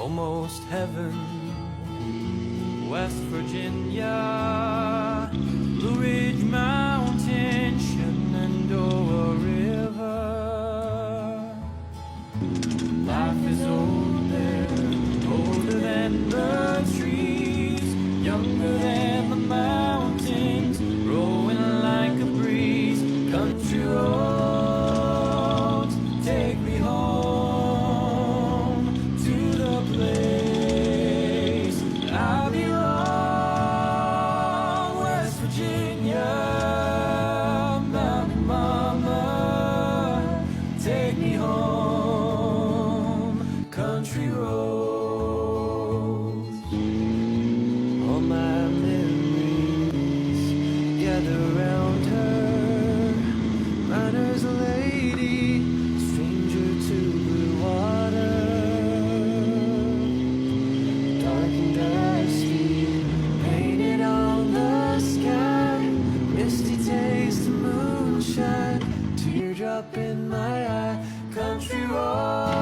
almost heaven. West Virginia, Blue Ridge Mountain, Shenandoah River. Life is old there, older than the trees, younger than the mountains, growing like a breeze. Country roads, take me home to the place I belong. West Virginia, Mountain Mama, take me home. Country roads, all my memories gather round her. Miner's lady, stranger to blue water, dark and dusty, painted on the sky, misty taste of moonshine, teardrop in my eye. Country road,